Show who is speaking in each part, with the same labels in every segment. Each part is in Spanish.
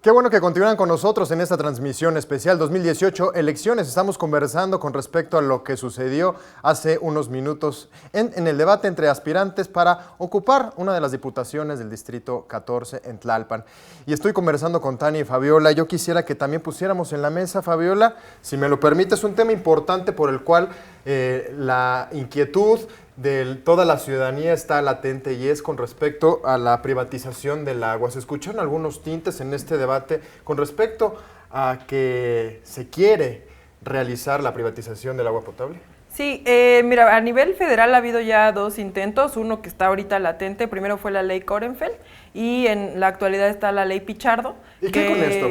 Speaker 1: Qué bueno que continúan con nosotros en esta transmisión especial 2018 elecciones. Estamos conversando con respecto a lo que sucedió hace unos minutos en el debate entre aspirantes para ocupar una de las diputaciones del Distrito 14 en Tlalpan. Y estoy conversando con Tania y Fabiola. Yo quisiera que también pusiéramos en la mesa, Fabiola, si me lo permites, un tema importante por el cual la inquietud de toda la ciudadanía está latente y es con respecto a la privatización del agua. Se escucharon algunos tintes en este debate con respecto a que se quiere realizar la privatización del agua potable.
Speaker 2: Sí, mira, a nivel federal ha habido ya dos intentos, uno que está ahorita latente, primero fue la ley Korenfeld y en la actualidad está la ley Pichardo.
Speaker 1: ¿Y qué con esto?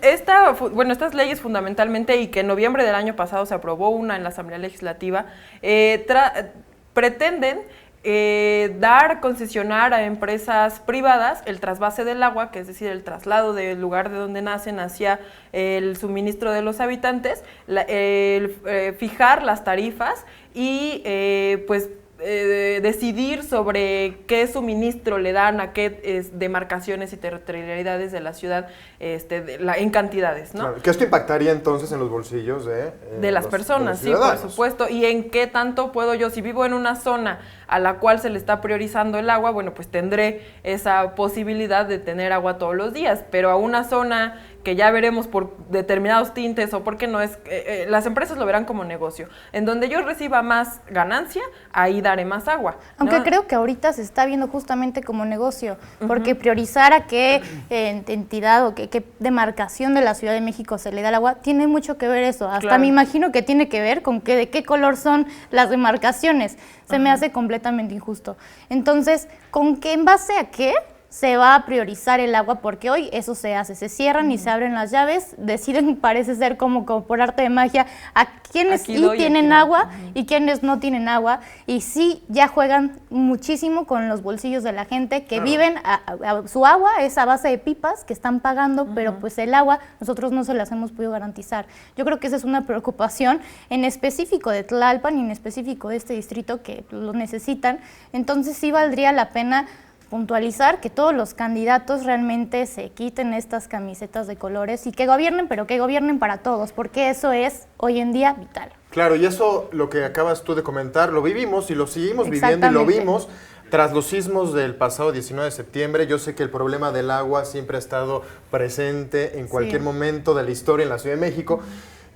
Speaker 2: Estas leyes fundamentalmente, y que en noviembre del año pasado se aprobó una en la Asamblea Legislativa, pretenden concesionar a empresas privadas el trasvase del agua, que es decir, el traslado del lugar de donde nacen hacia el suministro de los habitantes, fijar las tarifas y decidir sobre qué suministro le dan a qué demarcaciones y territorialidades de la ciudad en cantidades, ¿no?
Speaker 1: Claro, que esto impactaría entonces en los bolsillos
Speaker 2: de las personas, sí, por supuesto, y en qué tanto puedo yo, si vivo en una zona a la cual se le está priorizando el agua, bueno, pues tendré esa posibilidad de tener agua todos los días, pero a una zona que ya veremos por determinados tintes o porque no es, las empresas lo verán como negocio. En donde yo reciba más ganancia, ahí daré más agua, ¿no?
Speaker 3: Aunque creo que ahorita se está viendo justamente como negocio, porque priorizar a qué entidad o qué demarcación de la Ciudad de México se le da el agua, tiene mucho que ver eso. Hasta me imagino que tiene que ver con de qué color son las demarcaciones. Se me hace completamente injusto. Entonces, ¿en base a qué se va a priorizar el agua? Porque hoy eso se hace, se cierran y se abren las llaves, deciden, parece ser como por arte de magia, a quienes tienen agua y quienes no tienen agua, y sí ya juegan muchísimo con los bolsillos de la gente que viven, su agua es a base de pipas que están pagando, pero pues el agua nosotros no se las hemos podido garantizar. Yo creo que esa es una preocupación en específico de Tlalpan y en específico de este distrito que lo necesitan. Entonces sí valdría la pena puntualizar que todos los candidatos realmente se quiten estas camisetas de colores y que gobiernen, pero que gobiernen para todos, porque eso es hoy en día vital.
Speaker 1: Claro, y eso, lo que acabas tú de comentar, lo vivimos y lo seguimos viviendo y lo vimos tras los sismos del pasado 19 de septiembre. Yo sé que el problema del agua siempre ha estado presente en cualquier momento de la historia en la Ciudad de México,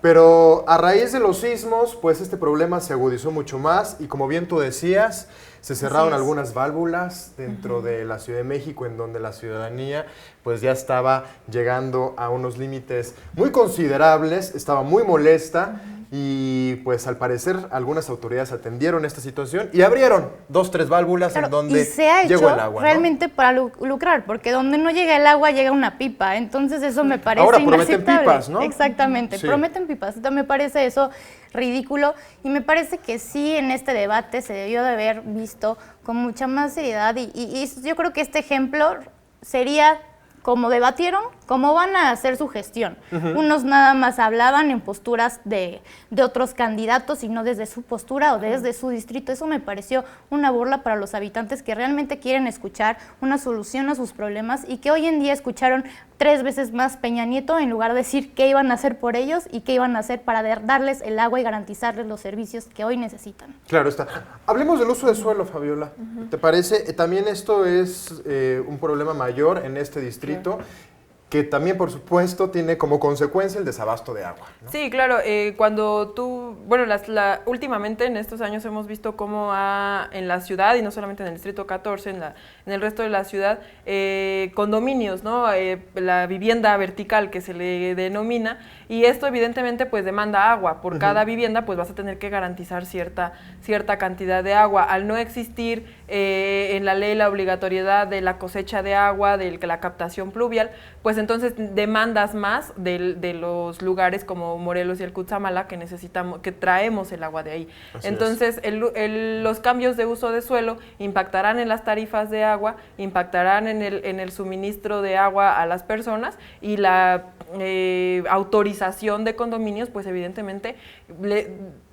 Speaker 1: pero a raíz de los sismos, pues este problema se agudizó mucho más y como bien tú decías, se cerraron algunas válvulas dentro de la Ciudad de México en donde la ciudadanía pues ya estaba llegando a unos límites muy considerables, estaba muy molesta y pues al parecer algunas autoridades atendieron esta situación y abrieron 2, 3 válvulas en donde llegó el agua,
Speaker 3: realmente, ¿no? Para lucrar, porque donde no llega el agua llega una pipa, entonces eso me parece
Speaker 1: ahora
Speaker 3: inaceptable.
Speaker 1: Prometen pipas, ¿no?
Speaker 3: Exactamente, prometen pipas, entonces me parece eso ridículo y me parece que sí en este debate se debió de haber visto con mucha más seriedad y yo creo que este ejemplo sería como debatieron, cómo van a hacer su gestión. Unos nada más hablaban en posturas de otros candidatos y no desde su postura o desde su distrito. Eso me pareció una burla para los habitantes que realmente quieren escuchar una solución a sus problemas y que hoy en día escucharon 3 veces más Peña Nieto en lugar de decir qué iban a hacer por ellos y qué iban a hacer para darles el agua y garantizarles los servicios que hoy necesitan.
Speaker 1: Claro está. Hablemos del uso de suelo, Fabiola. ¿Te parece? También esto es un problema mayor en este distrito, que también, por supuesto, tiene como consecuencia el desabasto de agua, ¿no?
Speaker 2: Sí, claro. Cuando tú, últimamente en estos años hemos visto cómo en la ciudad, y no solamente en el Distrito 14, en el resto de la ciudad, condominios, ¿no? La vivienda vertical que se le denomina, y esto evidentemente pues demanda agua. Por cada vivienda pues vas a tener que garantizar cierta cantidad de agua. Al no existir en la ley la obligatoriedad de la cosecha de agua, de la captación pluvial, pues entonces demandas más de los lugares como Morelos y el Cutzamala que traemos el agua de ahí. Entonces los cambios de uso de suelo impactarán en las tarifas de agua, impactarán en el suministro de agua a las personas y la autorización de condominios, pues evidentemente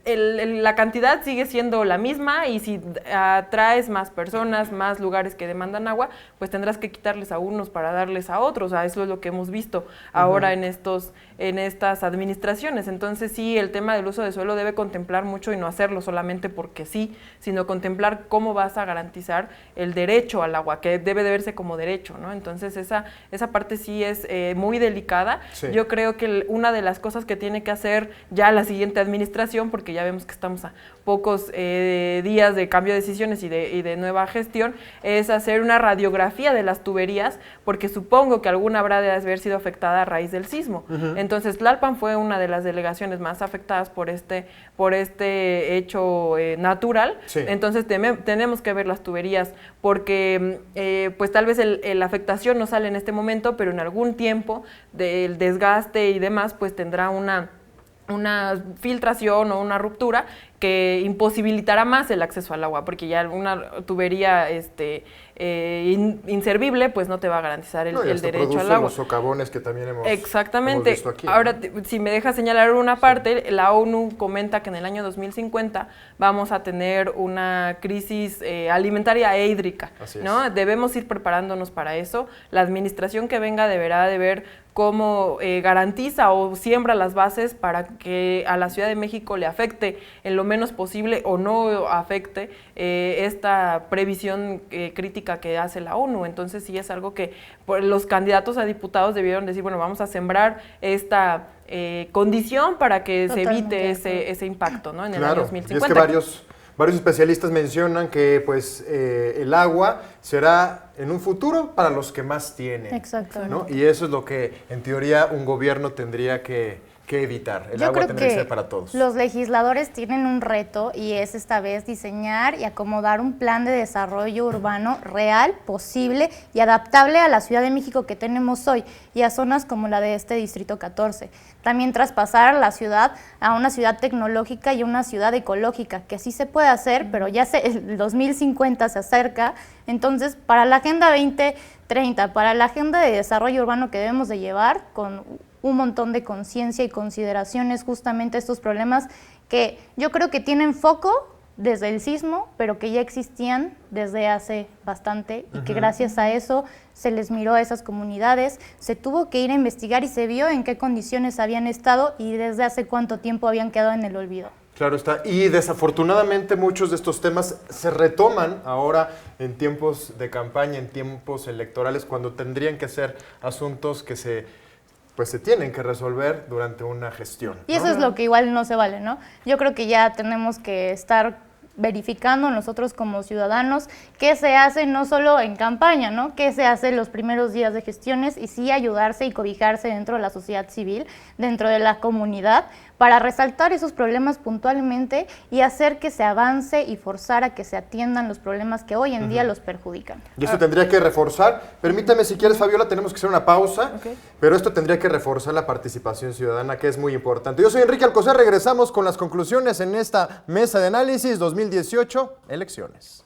Speaker 2: la cantidad sigue siendo la misma y si atraes más personas, más lugares que demandan agua, pues tendrás que quitarles a unos para darles a otros. O sea, eso es lo que hemos visto ahora en estas administraciones. Entonces sí, el tema del uso de suelo debe contemplar mucho y no hacerlo solamente porque sí, sino contemplar cómo vas a garantizar el derecho al agua, que debe de verse como derecho, ¿no? Entonces esa parte sí es muy delicada. Sí. Yo creo que una de las cosas que tiene que hacer ya la siguiente administración, porque ya vemos que estamos a pocos días de cambio de decisiones y de nueva gestión, es hacer una radiografía de las tuberías, porque supongo que alguna habrá de haber sido afectada a raíz del sismo. Entonces, Tlalpan fue una de las delegaciones más afectadas por este hecho natural. Sí. Entonces, tenemos que ver las tuberías, porque pues tal vez la afectación no sale en este momento, pero en algún tiempo del desgaste y demás, pues tendrá una filtración o una ruptura que imposibilitará más el acceso al agua, porque ya una tubería inservible pues no te va a garantizar el derecho al agua.
Speaker 1: Los socavones que también hemos visto aquí.
Speaker 2: Ahora, si me dejas señalar una parte, sí. La ONU comenta que en el año 2050 vamos a tener una crisis alimentaria e hídrica, ¿no? Debemos ir preparándonos para eso. La administración que venga deberá de ver cómo garantiza o siembra las bases para que a la Ciudad de México le afecte en lo menos posible o no afecte esta previsión crítica que hace la ONU. Entonces sí es algo que los candidatos a diputados debieron decir, bueno, vamos a sembrar esta condición para que totalmente se evite ese impacto, ¿no? En el año 2050.
Speaker 1: Y es que varios especialistas mencionan que pues el agua será en un futuro para los que más tienen.
Speaker 3: Exactamente.
Speaker 1: ¿no? Y eso es lo que en teoría un gobierno tendría que evitar. El agua tendría que ser para todos.
Speaker 3: Los legisladores tienen un reto y es esta vez diseñar y acomodar un plan de desarrollo urbano real, posible y adaptable a la Ciudad de México que tenemos hoy y a zonas como la de este Distrito 14. También traspasar la ciudad a una ciudad tecnológica y una ciudad ecológica, que sí se puede hacer, pero ya el 2050 se acerca. Entonces, para la Agenda 2030, para la Agenda de Desarrollo Urbano que debemos de llevar con un montón de conciencia y consideraciones justamente estos problemas que yo creo que tienen foco desde el sismo, pero que ya existían desde hace bastante y que gracias a eso se les miró a esas comunidades, se tuvo que ir a investigar y se vio en qué condiciones habían estado y desde hace cuánto tiempo habían quedado en el olvido.
Speaker 1: Claro está, y desafortunadamente muchos de estos temas se retoman ahora en tiempos de campaña, en tiempos electorales, cuando tendrían que ser asuntos que se tienen que resolver durante una gestión.
Speaker 3: Y eso es lo que igual no se vale, ¿no? Yo creo que ya tenemos que estar verificando nosotros como ciudadanos qué se hace no solo en campaña, ¿no? Qué se hace en los primeros días de gestiones y sí ayudarse y cobijarse dentro de la sociedad civil, dentro de la comunidad, para resaltar esos problemas puntualmente y hacer que se avance y forzar a que se atiendan los problemas que hoy en día los perjudican.
Speaker 1: Y esto tendría que reforzar, permítame si quieres Fabiola, tenemos que hacer una pausa, pero esto tendría que reforzar la participación ciudadana, que es muy importante. Yo soy Enrique Alcocer, regresamos con las conclusiones en esta mesa de análisis 2018, elecciones.